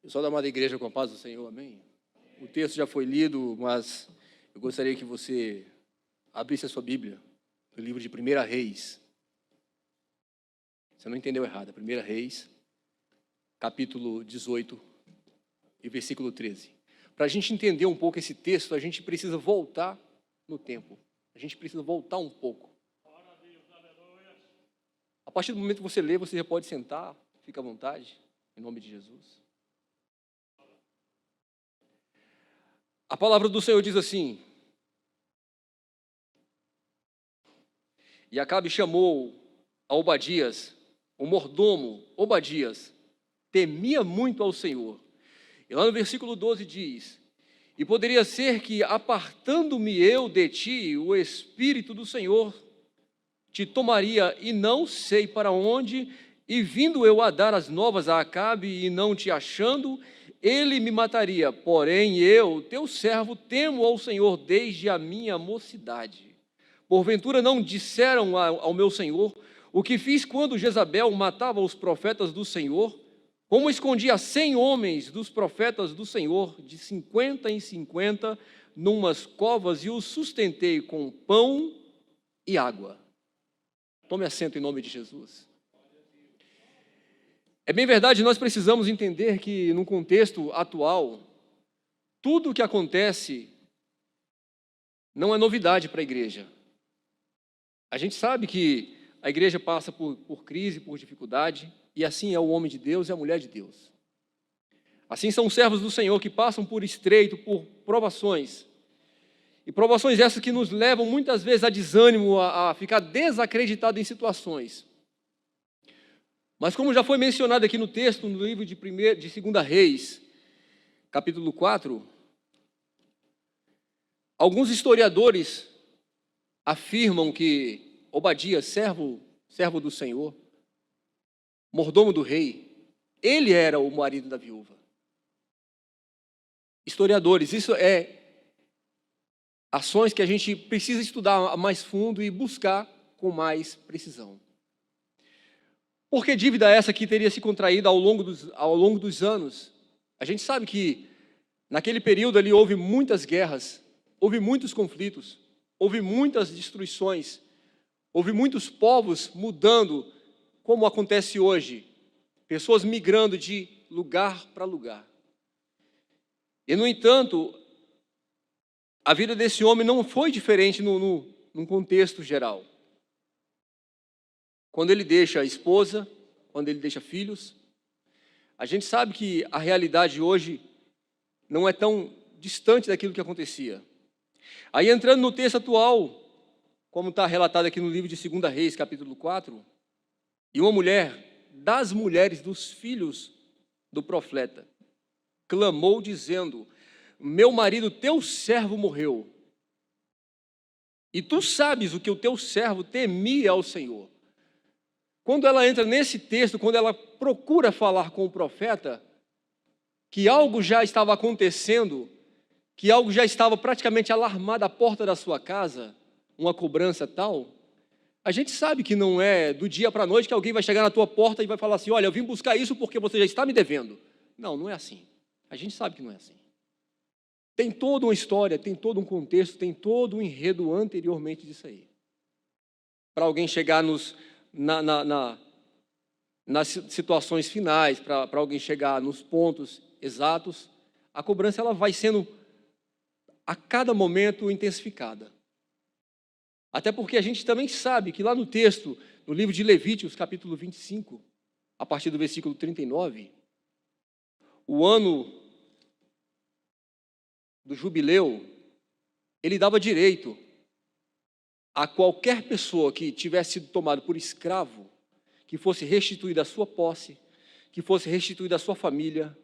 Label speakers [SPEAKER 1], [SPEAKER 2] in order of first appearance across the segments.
[SPEAKER 1] Pessoal da amada igreja, com a paz do Senhor, amém? O texto já foi lido, mas eu gostaria que você abrisse a sua Bíblia no livro de 1 Reis. Você não entendeu errado, 1 Reis, capítulo 18 e versículo 13. Para a gente entender um pouco esse texto, a gente precisa voltar no tempo. A gente precisa voltar um pouco. A partir do momento que você lê, você já pode sentar, fica à vontade, em nome de Jesus. A palavra do Senhor diz assim: e Acabe chamou a Obadias, o mordomo Obadias, temia muito ao Senhor. E lá no versículo 12 diz: e poderia ser que, apartando-me eu de ti, o Espírito do Senhor te tomaria, e não sei para onde, e vindo eu a dar as novas a Acabe, e não te achando, ele me mataria. Porém eu, teu servo, temo ao Senhor desde a minha mocidade. Porventura não disseram ao meu Senhor o que fiz quando Jezabel matava os profetas do Senhor? Como escondia 100 homens dos profetas do Senhor, de 50 em 50, numas covas, e os sustentei com pão e água. Tome assento em nome de Jesus. É bem verdade, nós precisamos entender que, no contexto atual, tudo o que acontece não é novidade para a igreja. A gente sabe que a igreja passa por crise, por dificuldade, e assim é o homem de Deus e a mulher de Deus. Assim são os servos do Senhor que passam por estreito, por provações. E provações essas que nos levam muitas vezes a desânimo, a ficar desacreditado em situações. Mas como já foi mencionado aqui no texto, no livro de 2 Reis, capítulo 4, alguns historiadores afirmam que Obadias, servo do Senhor, mordomo do rei, ele era o marido da viúva. Historiadores, isso é ações que a gente precisa estudar mais fundo e buscar com mais precisão. Por que dívida essa que teria se contraído ao longo dos anos? A gente sabe que naquele período ali houve muitas guerras, houve muitos conflitos, houve muitas destruições, houve muitos povos mudando, como acontece hoje, pessoas migrando de lugar para lugar. E, no entanto, a vida desse homem não foi diferente num contexto geral. Quando ele deixa a esposa, quando ele deixa filhos, a gente sabe que a realidade hoje não é tão distante daquilo que acontecia. Aí, entrando no texto atual, como está relatado aqui no livro de 2 Reis, capítulo 4, e uma mulher das mulheres dos filhos do profeta clamou dizendo: meu marido, teu servo, morreu. E tu sabes o que o teu servo temia ao Senhor. Quando ela entra nesse texto, quando ela procura falar com o profeta, que algo já estava acontecendo, que algo já estava praticamente alarmado à porta da sua casa, uma cobrança tal, a gente sabe que não é do dia para a noite que alguém vai chegar na tua porta e vai falar assim: olha, eu vim buscar isso porque você já está me devendo. Não, não é assim. A gente sabe que não é assim. Tem toda uma história, tem todo um contexto, tem todo um enredo anteriormente disso aí. Para alguém chegar nas situações finais, para alguém chegar nos pontos exatos, a cobrança ela vai sendo a cada momento intensificada. Até porque a gente também sabe que lá no texto, no livro de Levíticos, capítulo 25, a partir do versículo 39, o ano do jubileu, ele dava direito a qualquer pessoa que tivesse sido tomado por escravo, que fosse restituída a sua posse, que fosse restituída a sua família,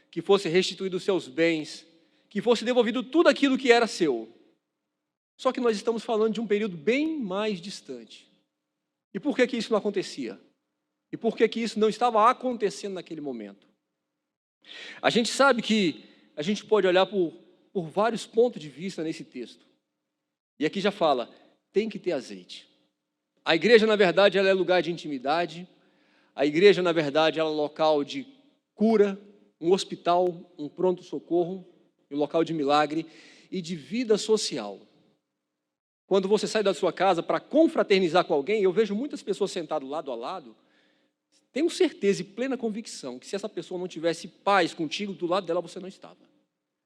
[SPEAKER 1] que fosse restituído os seus bens, que fosse devolvido tudo aquilo que era seu. Só que nós estamos falando de um período bem mais distante. E por que isso não acontecia? E por que isso não estava acontecendo naquele momento? A gente sabe que a gente pode olhar por vários pontos de vista nesse texto. E aqui já fala, tem que ter azeite. A igreja, na verdade, ela é lugar de intimidade. A igreja, na verdade, ela é local de cura, um hospital, um pronto-socorro, um local de milagre e de vida social. Quando você sai da sua casa para confraternizar com alguém, eu vejo muitas pessoas sentadas lado a lado. Tenho certeza e plena convicção que se essa pessoa não tivesse paz contigo, do lado dela você não estava.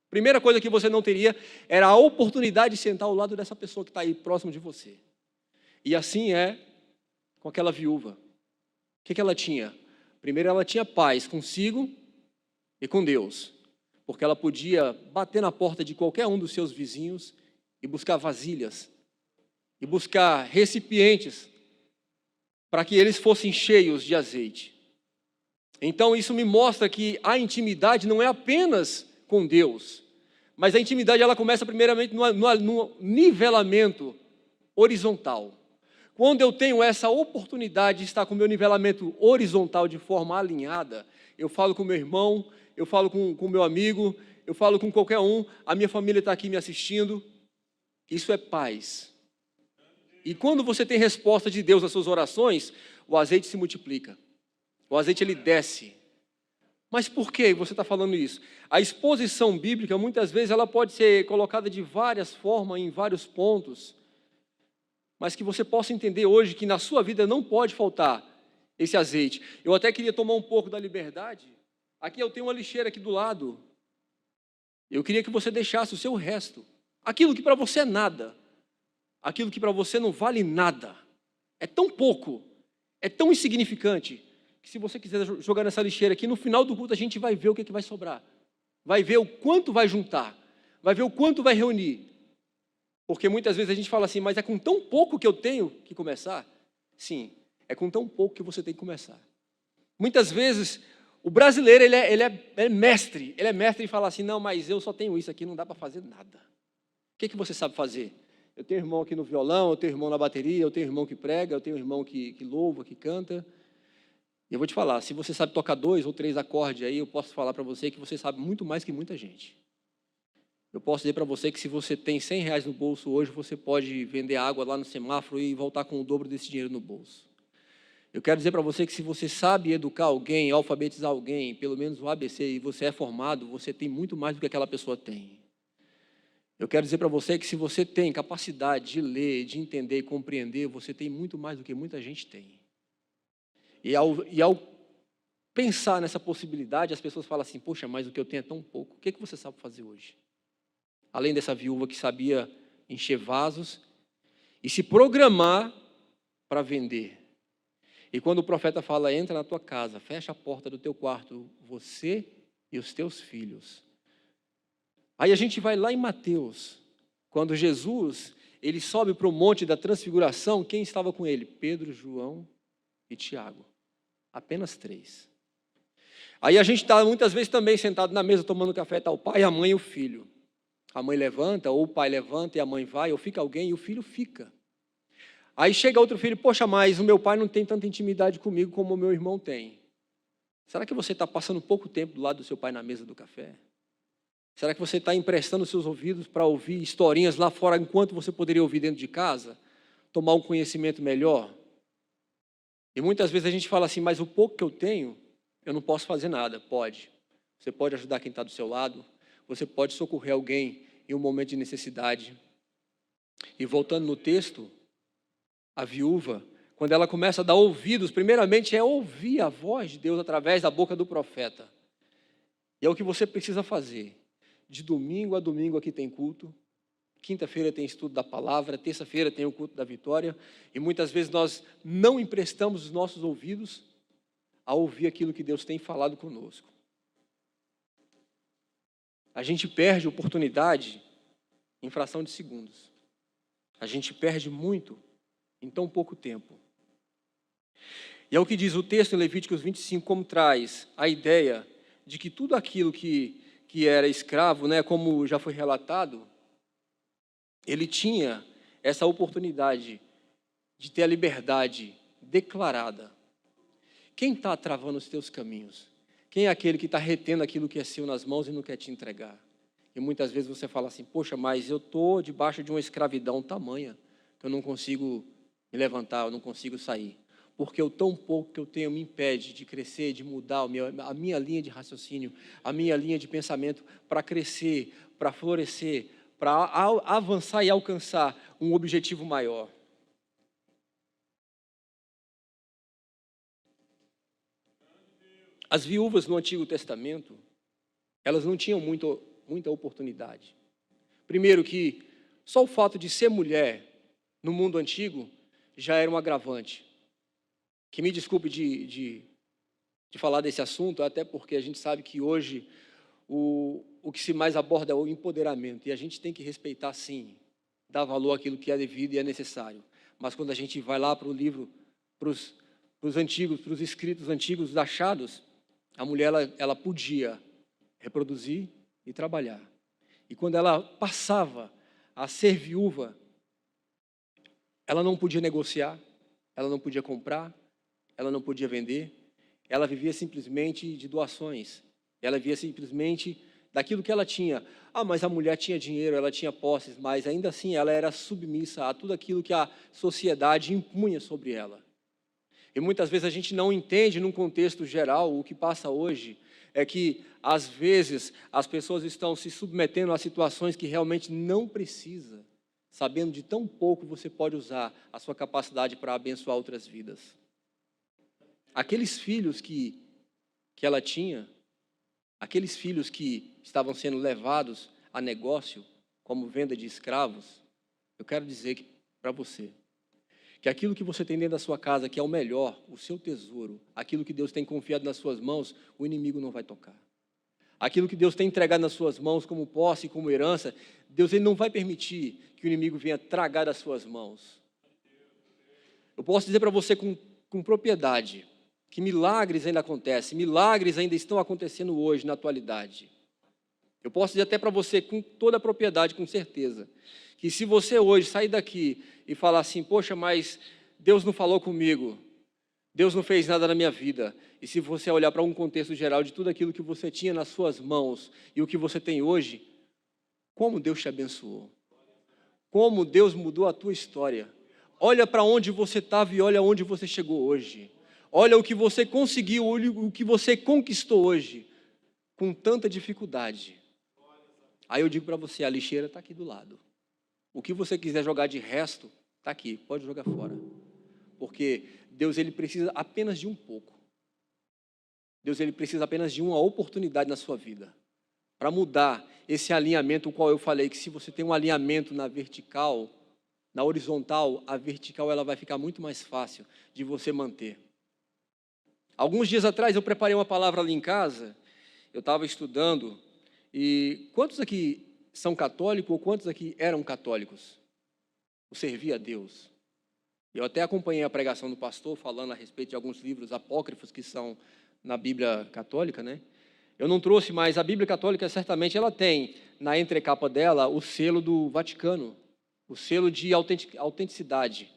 [SPEAKER 1] Primeira coisa que você não teria era a oportunidade de sentar ao lado dessa pessoa que está aí próximo de você. E assim é com aquela viúva. O que ela tinha? Primeiro, ela tinha paz consigo e com Deus, porque ela podia bater na porta de qualquer um dos seus vizinhos e buscar vasilhas, e buscar recipientes para que eles fossem cheios de azeite. Então isso me mostra que a intimidade não é apenas com Deus, mas a intimidade ela começa primeiramente no nivelamento horizontal. Quando eu tenho essa oportunidade de estar com o meu nivelamento horizontal de forma alinhada, eu falo com meu irmão, eu falo com o meu amigo, eu falo com qualquer um, a minha família está aqui me assistindo, isso é paz. E quando você tem resposta de Deus às suas orações, o azeite se multiplica. O azeite ele desce. Mas por que você está falando isso? A exposição bíblica, muitas vezes, ela pode ser colocada de várias formas, em vários pontos, mas que você possa entender hoje que na sua vida não pode faltar esse azeite. Eu até queria tomar um pouco da liberdade. Aqui eu tenho uma lixeira aqui do lado. Eu queria que você deixasse o seu resto. Aquilo que para você é nada. Aquilo que para você não vale nada. É tão pouco. É tão insignificante. Que se você quiser jogar nessa lixeira aqui, no final do culto a gente vai ver o que vai sobrar. Vai ver o quanto vai juntar. Vai ver o quanto vai reunir. Porque muitas vezes a gente fala assim, mas é com tão pouco que eu tenho que começar? Sim, é com tão pouco que você tem que começar. Muitas vezes, o brasileiro ele é mestre. Ele é mestre em falar assim, não, mas eu só tenho isso aqui, não dá para fazer nada. O que você sabe fazer? Eu tenho irmão aqui no violão, eu tenho irmão na bateria, eu tenho irmão que prega, eu tenho irmão que louva, que canta. E eu vou te falar, se você sabe tocar 2 ou 3 acordes aí, eu posso falar para você que você sabe muito mais que muita gente. Eu posso dizer para você que se você tem R$100 no bolso hoje, você pode vender água lá no semáforo e voltar com o dobro desse dinheiro no bolso. Eu quero dizer para você que se você sabe educar alguém, alfabetizar alguém, pelo menos o ABC, e você é formado, você tem muito mais do que aquela pessoa tem. Eu quero dizer para você que se você tem capacidade de ler, de entender e compreender, você tem muito mais do que muita gente tem. E ao pensar nessa possibilidade, as pessoas falam assim, poxa, mas o que eu tenho é tão pouco. O que você sabe fazer hoje? Além dessa viúva que sabia encher vasos e se programar para vender. E quando o profeta fala, entra na tua casa, fecha a porta do teu quarto, você e os teus filhos. Aí a gente vai lá em Mateus, quando Jesus, ele sobe para o monte da transfiguração, quem estava com ele? Pedro, João e Tiago. Apenas 3. Aí a gente está muitas vezes também sentado na mesa tomando café, está o pai, a mãe e o filho. A mãe levanta, ou o pai levanta e a mãe vai, ou fica alguém e o filho fica. Aí chega outro filho, poxa, mas o meu pai não tem tanta intimidade comigo como o meu irmão tem. Será que você está passando pouco tempo do lado do seu pai na mesa do café? Será que você está emprestando seus ouvidos para ouvir historinhas lá fora enquanto você poderia ouvir dentro de casa? Tomar um conhecimento melhor? E muitas vezes a gente fala assim, mas o pouco que eu tenho, eu não posso fazer nada. Pode. Você pode ajudar quem está do seu lado, você pode socorrer alguém em um momento de necessidade. E voltando no texto, a viúva, quando ela começa a dar ouvidos, primeiramente é ouvir a voz de Deus através da boca do profeta. E é o que você precisa fazer. De domingo a domingo aqui tem culto, quinta-feira tem estudo da palavra, terça-feira tem o culto da vitória, e muitas vezes nós não emprestamos os nossos ouvidos a ouvir aquilo que Deus tem falado conosco. A gente perde oportunidade em fração de segundos. A gente perde muito em tão pouco tempo. E é o que diz o texto em Levíticos 25, como traz a ideia de que tudo aquilo que era escravo, né, como já foi relatado, ele tinha essa oportunidade de ter a liberdade declarada. Quem está travando os teus caminhos? Quem é aquele que está retendo aquilo que é seu nas mãos e não quer te entregar? E muitas vezes você fala assim, poxa, mas eu estou debaixo de uma escravidão tamanha que eu não consigo me levantar, eu não consigo sair. porque o tão pouco que eu tenho me impede de crescer, de mudar a minha linha de raciocínio, a minha linha de pensamento para crescer, para florescer, para avançar e alcançar um objetivo maior. As viúvas no Antigo Testamento, elas não tinham muita oportunidade. Primeiro que só o fato de ser mulher no mundo antigo já era um agravante. Que me desculpe de falar desse assunto, até porque a gente sabe que hoje o que se mais aborda é o empoderamento, e a gente tem que respeitar, sim, dar valor àquilo que é devido e é necessário. Mas quando a gente vai lá para o livro, para os antigos, para os escritos antigos achados, a mulher ela podia reproduzir e trabalhar. E quando ela passava a ser viúva, ela não podia negociar, ela não podia comprar, ela não podia vender, ela vivia simplesmente de doações, ela vivia simplesmente daquilo que ela tinha. Mas a mulher tinha dinheiro, ela tinha posses, mas ainda assim ela era submissa a tudo aquilo que a sociedade impunha sobre ela. E muitas vezes a gente não entende, num contexto geral, o que passa hoje é que, às vezes, as pessoas estão se submetendo a situações que realmente não precisa, sabendo de tão pouco você pode usar a sua capacidade para abençoar outras vidas. Aqueles filhos que ela tinha, aqueles filhos que estavam sendo levados a negócio, como venda de escravos, eu quero dizer para você, que aquilo que você tem dentro da sua casa, que é o melhor, o seu tesouro, aquilo que Deus tem confiado nas suas mãos, o inimigo não vai tocar. Aquilo que Deus tem entregado nas suas mãos como posse, como herança, Deus ele não vai permitir que o inimigo venha tragar das suas mãos. Eu posso dizer para você com propriedade que milagres ainda acontecem, milagres ainda estão acontecendo hoje, na atualidade. Eu posso dizer até para você com toda a propriedade, com certeza, que se você hoje sair daqui e falar assim, poxa, mas Deus não falou comigo, Deus não fez nada na minha vida, e se você olhar para um contexto geral de tudo aquilo que você tinha nas suas mãos e o que você tem hoje, como Deus te abençoou, como Deus mudou a tua história. Olha para onde você estava e olha onde você chegou hoje. Olha o que você conseguiu, olha o que você conquistou hoje, com tanta dificuldade. Aí eu digo para você, a lixeira está aqui do lado. O que você quiser jogar de resto, está aqui, pode jogar fora. Porque Deus ele precisa apenas de um pouco. Deus ele precisa apenas de uma oportunidade na sua vida, para mudar esse alinhamento, o qual eu falei, que se você tem um alinhamento na vertical, na horizontal, a vertical ela vai ficar muito mais fácil de você manter. Alguns dias atrás eu preparei uma palavra ali em casa, eu estava estudando, e quantos aqui são católicos ou quantos aqui eram católicos? O servir a Deus. Eu até acompanhei a pregação do pastor falando a respeito de alguns livros apócrifos que são na Bíblia católica, né? Eu não trouxe, mas a Bíblia católica certamente ela tem na entrecapa dela o selo do Vaticano, o selo de autenticidade.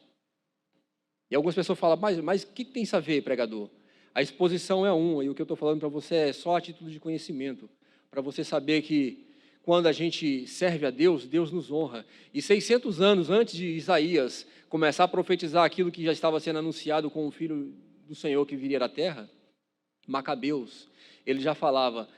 [SPEAKER 1] E algumas pessoas falam, mas o que tem isso a ver, pregador? A exposição é uma, e o que eu estou falando para você é só a título de conhecimento, para você saber que quando a gente serve a Deus, Deus nos honra. E 600 anos antes de Isaías começar a profetizar aquilo que já estava sendo anunciado com o Filho do Senhor que viria da terra, Macabeus, ele já falava,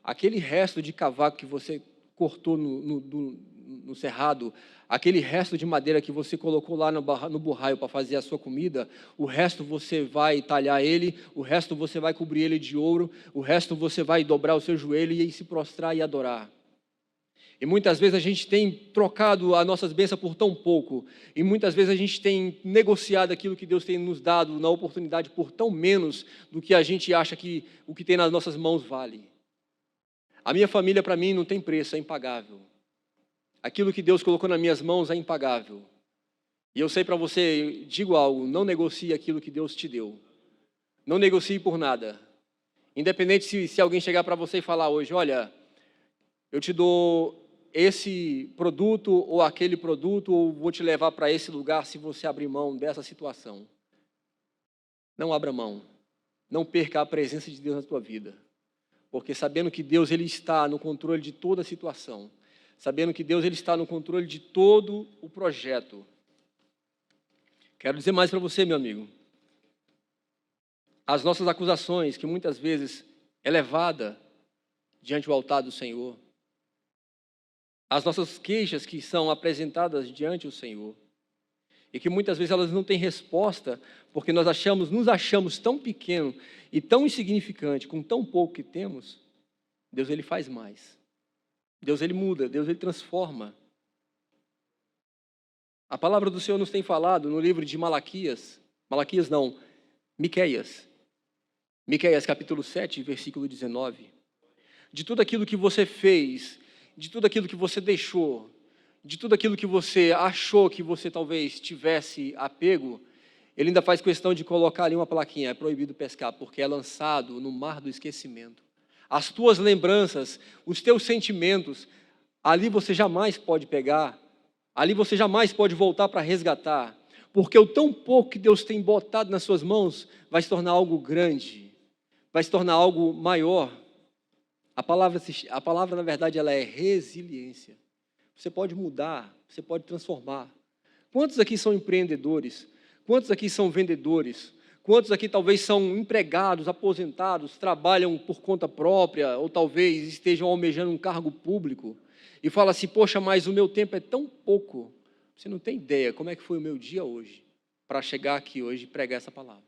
[SPEAKER 1] aquele resto de cavaco que você cortou no cerrado, aquele resto de madeira que você colocou lá no borraio para fazer a sua comida, o resto você vai talhar ele, o resto você vai cobrir ele de ouro, o resto você vai dobrar o seu joelho e se prostrar e adorar. E muitas vezes a gente tem trocado as nossas bênçãos por tão pouco, e muitas vezes a gente tem negociado aquilo que Deus tem nos dado na oportunidade por tão menos do que a gente acha que o que tem nas nossas mãos vale. A minha família para mim não tem preço, é impagável. Aquilo que Deus colocou nas minhas mãos é impagável. E eu sei para você, digo algo, não negocie aquilo que Deus te deu. Não negocie por nada. Independente se alguém chegar para você e falar hoje, olha, eu te dou esse produto ou aquele produto, ou vou te levar para esse lugar se você abrir mão dessa situação. Não abra mão. Não perca a presença de Deus na tua vida. Porque sabendo que Deus ele está no controle de toda a situação, sabendo que Deus ele está no controle de todo o projeto. Quero dizer mais para você, meu amigo. as nossas acusações, que muitas vezes é levada diante do altar do Senhor, as nossas queixas que são apresentadas diante do Senhor, e que muitas vezes elas não têm resposta, porque nós nos achamos tão pequeno e tão insignificante, com tão pouco que temos. Deus, Ele faz mais. Deus, Ele muda, Deus, Ele transforma. A palavra do Senhor nos tem falado no livro de Miqueias capítulo 7, versículo 19. De tudo aquilo que você fez, de tudo aquilo que você deixou, de tudo aquilo que você achou que você talvez tivesse apego, ele ainda faz questão de colocar ali uma plaquinha: é proibido pescar, porque é lançado no mar do esquecimento. As tuas lembranças, os teus sentimentos, ali você jamais pode pegar, ali você jamais pode voltar para resgatar, porque o tão pouco que Deus tem botado nas suas mãos vai se tornar algo grande, vai se tornar algo maior. A palavra, na verdade, ela é resiliência. Você pode mudar, você pode transformar. Quantos aqui são empreendedores? Quantos aqui são vendedores? Quantos aqui talvez são empregados, aposentados, trabalham por conta própria, ou talvez estejam almejando um cargo público, e fala assim: poxa, mas o meu tempo é tão pouco. Você não tem ideia como é que foi o meu dia hoje, para chegar aqui hoje e pregar essa palavra.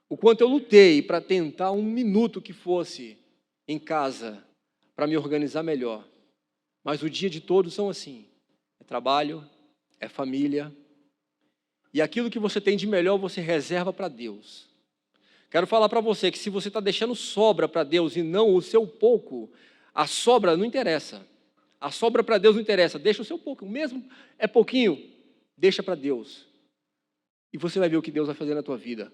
[SPEAKER 1] O quanto eu lutei para tentar um minuto que fosse em casa, para me organizar melhor. Mas o dia de todos são assim: é trabalho, é família, e aquilo que você tem de melhor você reserva para Deus. Quero falar para você que se você está deixando sobra para Deus e não o seu pouco, a sobra não interessa. A sobra para Deus não interessa, deixa o seu pouco, mesmo é pouquinho, deixa para Deus. E você vai ver o que Deus vai fazer na tua vida.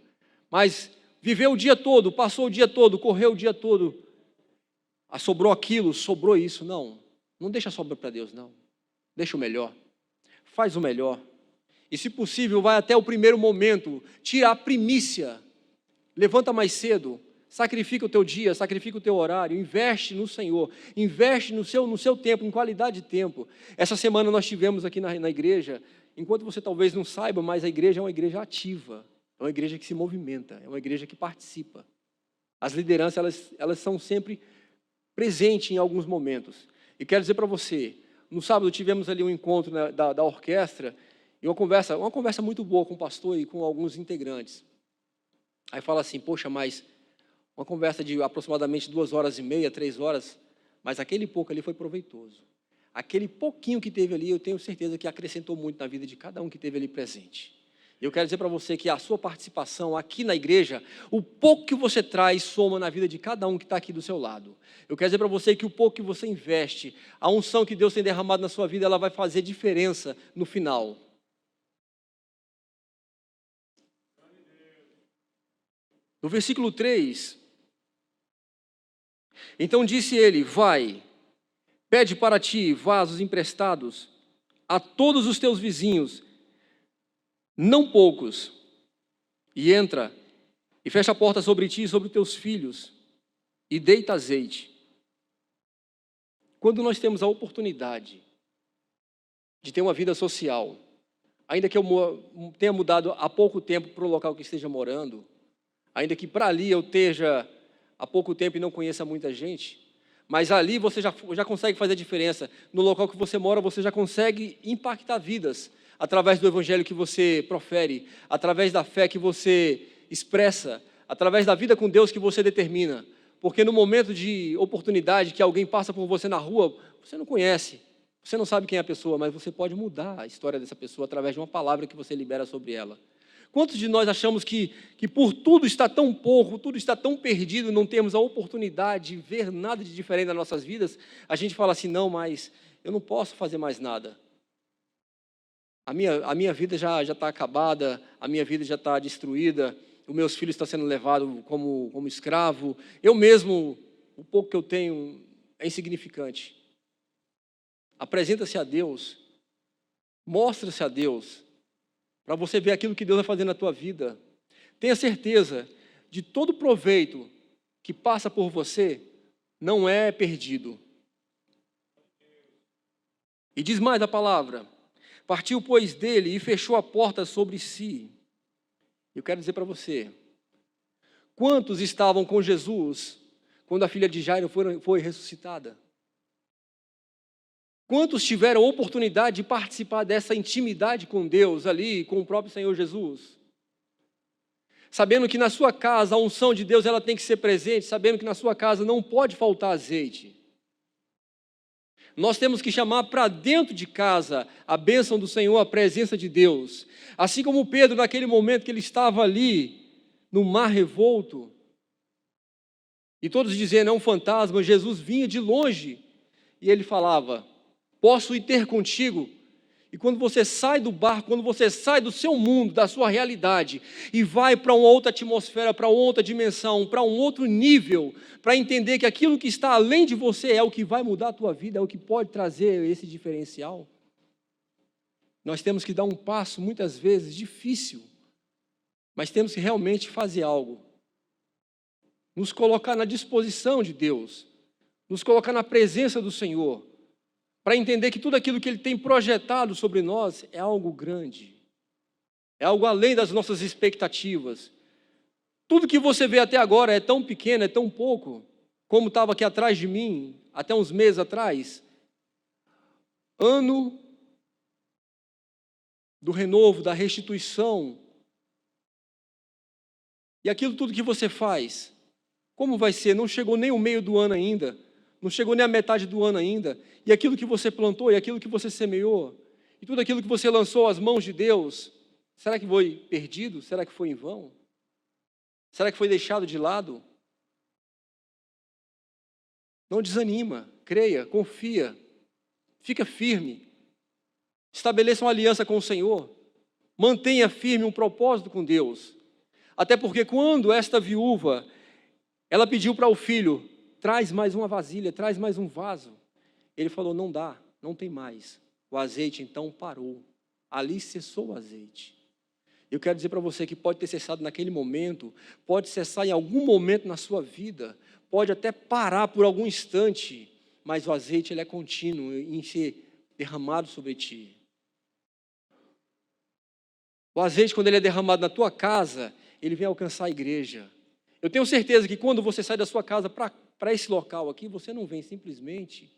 [SPEAKER 1] Mas viveu o dia todo, passou o dia todo, correu o dia todo, sobrou aquilo, sobrou isso, não deixa sobra para Deus, não. Deixa o melhor, faz o melhor. E se possível, vai até o primeiro momento, tira a primícia, levanta mais cedo, sacrifica o teu dia, sacrifica o teu horário, investe no Senhor, investe no seu tempo, em qualidade de tempo. Essa semana nós tivemos aqui na igreja, enquanto você talvez não saiba, mas a igreja é uma igreja ativa, é uma igreja que se movimenta, é uma igreja que participa. As lideranças, elas são sempre presentes em alguns momentos. E quero dizer para você, no sábado tivemos ali um encontro da orquestra, e uma conversa muito boa com o pastor e com alguns integrantes. Aí fala assim: poxa, mas uma conversa de aproximadamente 2h30, 3 horas, mas aquele pouco ali foi proveitoso. Aquele pouquinho que teve ali, eu tenho certeza que acrescentou muito na vida de cada um que teve ali presente. E eu quero dizer para você que a sua participação aqui na igreja, o pouco que você traz soma na vida de cada um que está aqui do seu lado. Eu quero dizer para você que o pouco que você investe, a unção que Deus tem derramado na sua vida, ela vai fazer diferença no final. No versículo 3, então disse ele: vai, pede para ti vasos emprestados a todos os teus vizinhos, não poucos, e entra, e fecha a porta sobre ti e sobre teus filhos, e deita azeite. Quando nós temos a oportunidade de ter uma vida social, ainda que eu tenha mudado há pouco tempo para o local que esteja morando, ainda que para ali eu esteja há pouco tempo e não conheça muita gente, mas ali você já consegue fazer a diferença. No local que você mora, você já consegue impactar vidas através do evangelho que você profere, através da fé que você expressa, através da vida com Deus que você determina. Porque no momento de oportunidade que alguém passa por você na rua, você não conhece, você não sabe quem é a pessoa, mas você pode mudar a história dessa pessoa através de uma palavra que você libera sobre ela. Quantos de nós achamos que por tudo está tão pouco, tudo está tão perdido, não temos a oportunidade de ver nada de diferente nas nossas vidas? A gente fala assim: não, mas eu não posso fazer mais nada. A minha vida já está acabada, a minha vida já está destruída, os meus filhos estão sendo levados como escravo, eu mesmo, o pouco que eu tenho é insignificante. Apresenta-se a Deus, mostra-se a Deus, para você ver aquilo que Deus vai fazer na tua vida. Tenha certeza de todo proveito que passa por você não é perdido. E diz mais a palavra: partiu, pois, dele e fechou a porta sobre si. Eu quero dizer para você, Quantos estavam com Jesus quando a filha de Jairo foi ressuscitada? Quantos tiveram a oportunidade de participar dessa intimidade com Deus ali, com o próprio Senhor Jesus? Sabendo que na sua casa a unção de Deus ela tem que ser presente, sabendo que na sua casa não pode faltar azeite. Nós temos que chamar para dentro de casa a bênção do Senhor, a presença de Deus. Assim como Pedro, naquele momento que ele estava ali, no mar revolto, e todos dizendo, é um fantasma, Jesus vinha de longe, e ele falava, posso ir ter contigo? E quando você sai do barco, quando você sai do seu mundo, da sua realidade, e vai para uma outra atmosfera, para outra dimensão, para um outro nível, para entender que aquilo que está além de você é o que vai mudar a tua vida, é o que pode trazer esse diferencial. Nós temos que dar um passo, muitas vezes, difícil, mas temos que realmente fazer algo. Nos colocar na disposição de Deus, nos colocar na presença do Senhor, para entender que tudo aquilo que Ele tem projetado sobre nós é algo grande, é algo além das nossas expectativas. Tudo que você vê até agora é tão pequeno, é tão pouco, como estava aqui atrás de mim, até uns meses atrás. Ano do renovo, da restituição. E aquilo tudo que você faz, como vai ser? Não chegou nem o meio do ano ainda. Não chegou nem a metade do ano ainda, e aquilo que você plantou, e aquilo que você semeou, e tudo aquilo que você lançou às mãos de Deus, será que foi perdido? Será que foi em vão? Será que foi deixado de lado? Não desanima, creia, confia, fica firme, estabeleça uma aliança com o Senhor, mantenha firme um propósito com Deus, até porque quando esta viúva, ela pediu para o filho, traz mais uma vasilha, traz mais um vaso. Ele falou, não dá, não tem mais. O azeite então parou. Ali cessou o azeite. Eu quero dizer para você que pode ter cessado naquele momento, pode cessar em algum momento na sua vida, pode até parar por algum instante, mas o azeite ele é contínuo em ser derramado sobre ti. O azeite, quando ele é derramado na tua casa, ele vem alcançar a igreja. Eu tenho certeza que quando você sai da sua casa para esse local aqui, você não vem simplesmente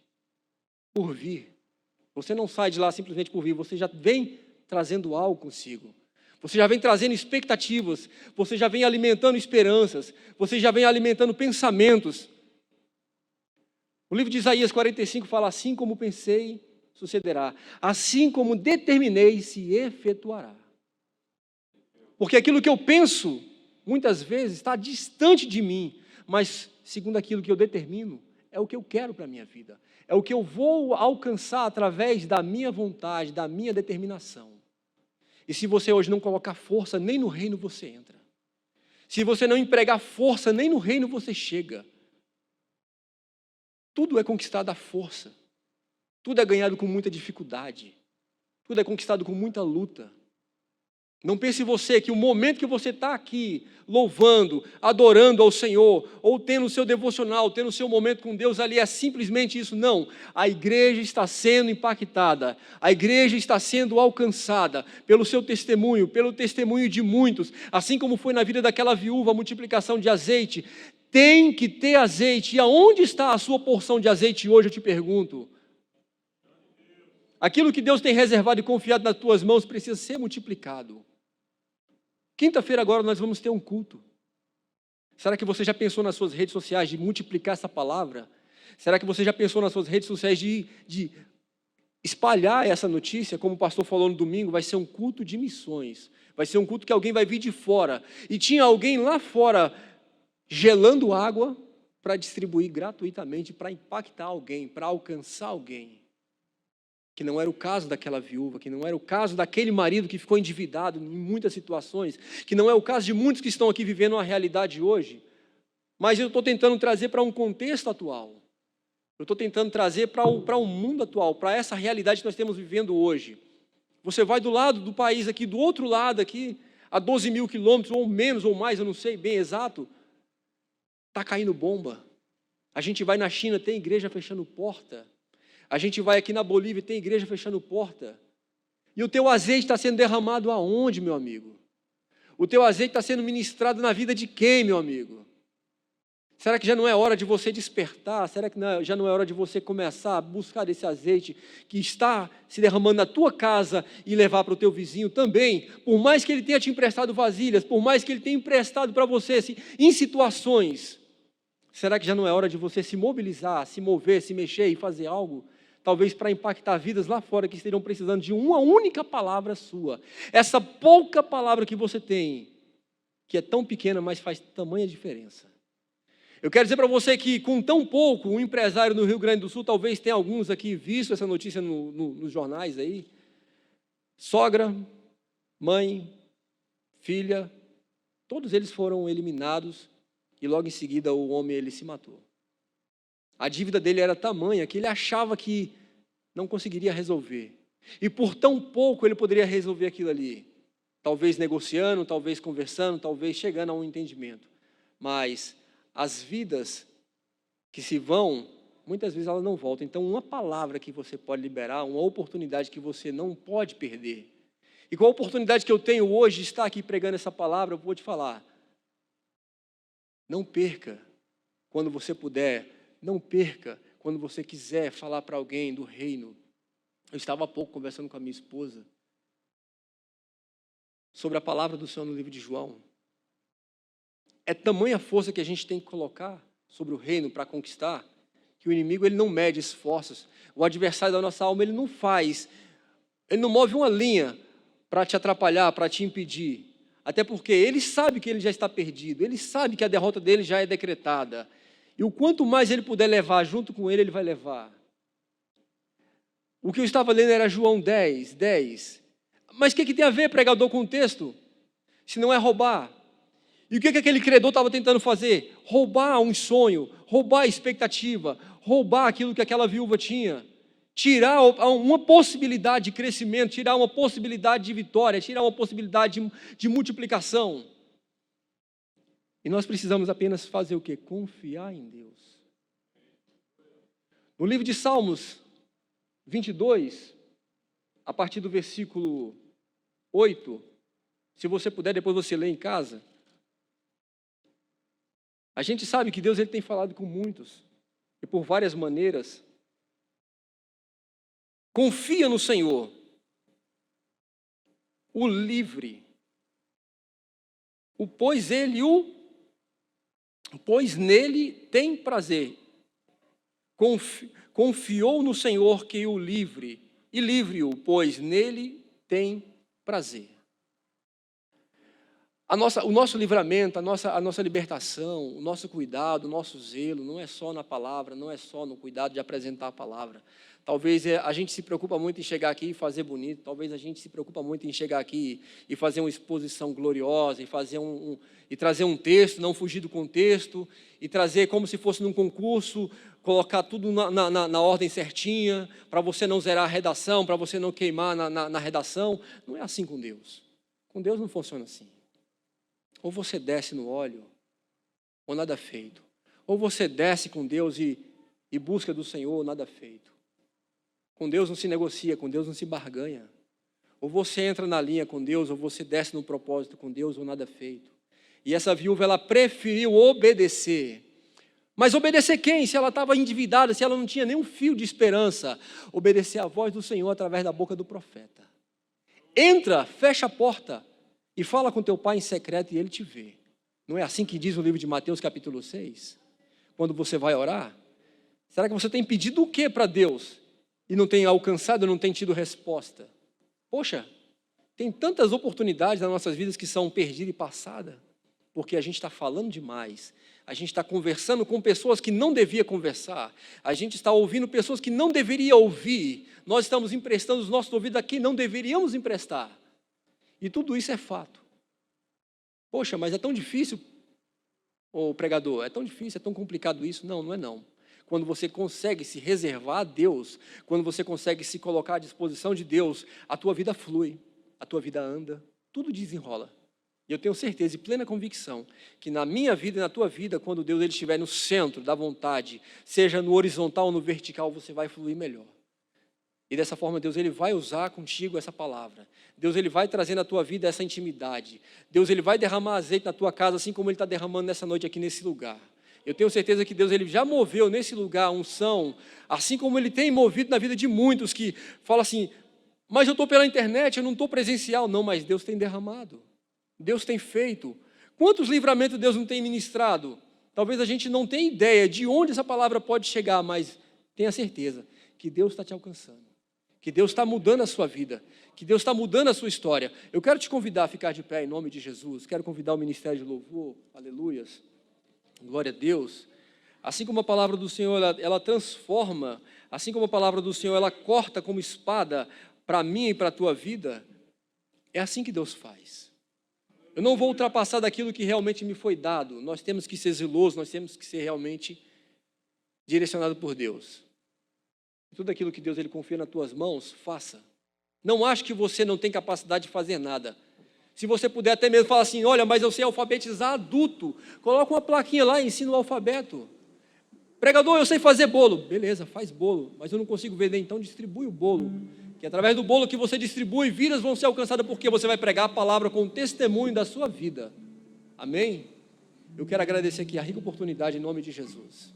[SPEAKER 1] por vir. Você não sai de lá simplesmente por vir, você já vem trazendo algo consigo. Você já vem trazendo expectativas, você já vem alimentando esperanças, você já vem alimentando pensamentos. O livro de Isaías 45 fala, assim como pensei, sucederá. Assim como determinei, se efetuará. Porque aquilo que eu penso, muitas vezes, está distante de mim, mas segundo aquilo que eu determino, é o que eu quero para a minha vida. É o que eu vou alcançar através da minha vontade, da minha determinação. E se você hoje não colocar força, nem no reino você entra. Se você não empregar força, nem no reino você chega. Tudo é conquistado à força. Tudo é ganhado com muita dificuldade. Tudo é conquistado com muita luta. Não pense você que o momento que você está aqui, louvando, adorando ao Senhor, ou tendo o seu devocional, tendo o seu momento com Deus ali, é simplesmente isso. Não, a igreja está sendo impactada, a igreja está sendo alcançada pelo seu testemunho, pelo testemunho de muitos, assim como foi na vida daquela viúva, a multiplicação de azeite. Tem que ter azeite, e aonde está a sua porção de azeite hoje, eu te pergunto? Aquilo que Deus tem reservado e confiado nas tuas mãos precisa ser multiplicado. Quinta-feira agora nós vamos ter um culto. Será que você já pensou nas suas redes sociais de multiplicar essa palavra? Será que você já pensou nas suas redes sociais de espalhar essa notícia? Como o pastor falou no domingo, vai ser um culto de missões. Vai ser um culto que alguém vai vir de fora. E tinha alguém lá fora gelando água para distribuir gratuitamente, para impactar alguém, para alcançar alguém. Que não era o caso daquela viúva, que não era o caso daquele marido que ficou endividado em muitas situações, que não é o caso de muitos que estão aqui vivendo uma realidade hoje. Mas eu estou tentando trazer para um contexto atual. Eu estou tentando trazer para o mundo atual, para essa realidade que nós estamos vivendo hoje. Você vai do lado do país aqui, do outro lado aqui, a 12 mil quilômetros, ou menos, ou mais, eu não sei bem exato, está caindo bomba. A gente vai na China, tem igreja fechando porta. A gente vai aqui na Bolívia, tem igreja fechando porta. E o teu azeite está sendo derramado aonde, meu amigo? O teu azeite está sendo ministrado na vida de quem, meu amigo? Será que já não é hora de você despertar? Será que já não é hora de você começar a buscar esse azeite que está se derramando na tua casa e levar para o teu vizinho também? Por mais que ele tenha te emprestado vasilhas, por mais que ele tenha emprestado para você em situações, será que já não é hora de você se mobilizar, se mover, se mexer e fazer algo? Talvez para impactar vidas lá fora que estejam precisando de uma única palavra sua. Essa pouca palavra que você tem, que é tão pequena, mas faz tamanha diferença. Eu quero dizer para você que com tão pouco, um empresário no Rio Grande do Sul, talvez tenha alguns aqui visto essa notícia nos jornais aí, sogra, mãe, filha, todos eles foram eliminados e logo em seguida o homem ele se matou. A dívida dele era tamanha que ele achava que não conseguiria resolver. E por tão pouco ele poderia resolver aquilo ali. Talvez negociando, talvez conversando, talvez chegando a um entendimento. Mas as vidas que se vão, muitas vezes elas não voltam. Então, uma palavra que você pode liberar, uma oportunidade que você não pode perder. E com a oportunidade que eu tenho hoje de estar aqui pregando essa palavra, eu vou te falar. Não perca quando você puder. Não perca quando você quiser falar para alguém do reino. Eu estava há pouco conversando com a minha esposa sobre a palavra do Senhor no livro de João. É tamanha força que a gente tem que colocar sobre o reino para conquistar, que o inimigo ele não mede esforços. O adversário da nossa alma ele não move uma linha para te atrapalhar, para te impedir. Até porque ele sabe que ele já está perdido, ele sabe que a derrota dele já é decretada. E o quanto mais ele puder levar junto com ele, ele vai levar. O que eu estava lendo era João 10. Mas o que tem a ver, pregador, com o texto? Se não é roubar. E o que aquele credor estava tentando fazer? Roubar um sonho, roubar a expectativa, roubar aquilo que aquela viúva tinha. Tirar uma possibilidade de crescimento, tirar uma possibilidade de vitória, tirar uma possibilidade de multiplicação. E nós precisamos apenas fazer o quê? Confiar em Deus. No livro de Salmos 22, a partir do versículo 8, se você puder, depois você lê em casa. A gente sabe que Deus ele tem falado com muitos, e por várias maneiras. Confia no Senhor, o livre, pois nele tem prazer. Confiou no Senhor que o livre, e livre-o, pois nele tem prazer. O nosso livramento, a nossa libertação, o nosso cuidado, o nosso zelo, não é só na palavra, não é só no cuidado de apresentar a palavra. Talvez a gente se preocupa muito em chegar aqui e fazer bonito, talvez a gente se preocupa muito em chegar aqui e fazer uma exposição gloriosa, e trazer um texto, não fugir do contexto, e trazer como se fosse num concurso, colocar tudo na ordem certinha, para você não zerar a redação, para você não queimar na redação. Não é assim com Deus. Com Deus não funciona assim. Ou você desce no óleo, ou nada feito. Ou você desce com Deus e busca do Senhor, ou nada feito. Com Deus não se negocia, com Deus não se barganha. Ou você entra na linha com Deus, ou você desce no propósito com Deus, ou nada feito. E essa viúva, ela preferiu obedecer. Mas obedecer quem? Se ela estava endividada, se ela não tinha nenhum fio de esperança. Obedecer a voz do Senhor através da boca do profeta. Entra, fecha a porta. E fala com teu pai em secreto e ele te vê. Não é assim que diz o livro de Mateus capítulo 6? Quando você vai orar? Será que você tem pedido o que para Deus? E não tem alcançado, não tem tido resposta? Poxa, tem tantas oportunidades nas nossas vidas que são perdidas e passadas. Porque a gente está falando demais. A gente está conversando com pessoas que não devia conversar. A gente está ouvindo pessoas que não deveria ouvir. Nós estamos emprestando os nossos ouvidos a quem não deveríamos emprestar. E tudo isso é fato. Poxa, mas é tão difícil, ô pregador, é tão difícil, é tão complicado isso. Não, não é não. Quando você consegue se reservar a Deus, quando você consegue se colocar à disposição de Deus, a tua vida flui, a tua vida anda, tudo desenrola. E eu tenho certeza e plena convicção que na minha vida e na tua vida, quando Deus ele estiver no centro da vontade, seja no horizontal ou no vertical, você vai fluir melhor. E dessa forma, Deus, Ele vai usar contigo essa palavra. Deus, Ele vai trazer na tua vida essa intimidade. Deus, Ele vai derramar azeite na tua casa, assim como Ele está derramando nessa noite aqui nesse lugar. Eu tenho certeza que Deus, Ele já moveu nesse lugar a unção, assim como Ele tem movido na vida de muitos que falam assim, mas eu estou pela internet, eu não estou presencial. Não, mas Deus tem derramado. Deus tem feito. Quantos livramentos Deus não tem ministrado? Talvez a gente não tenha ideia de onde essa palavra pode chegar, mas tenha certeza que Deus está te alcançando. Que Deus está mudando a sua vida, que Deus está mudando a sua história. Eu quero te convidar a ficar de pé em nome de Jesus, quero convidar o ministério de louvor, aleluias, glória a Deus. Assim como a palavra do Senhor, ela transforma, assim como a palavra do Senhor, ela corta como espada para mim e para a tua vida, é assim que Deus faz. Eu não vou ultrapassar daquilo que realmente me foi dado, nós temos que ser zelosos, nós temos que ser realmente direcionados por Deus. Tudo aquilo que Deus Ele confia nas tuas mãos, faça. Não ache que você não tem capacidade de fazer nada. Se você puder até mesmo falar assim, olha, mas eu sei alfabetizar adulto, coloca uma plaquinha lá e ensina o alfabeto. Pregador, eu sei fazer bolo. Beleza, faz bolo, mas eu não consigo vender, então distribui o bolo. Que através do bolo que você distribui, vidas vão ser alcançadas porque você vai pregar a palavra com o testemunho da sua vida. Amém? Eu quero agradecer aqui a rica oportunidade em nome de Jesus.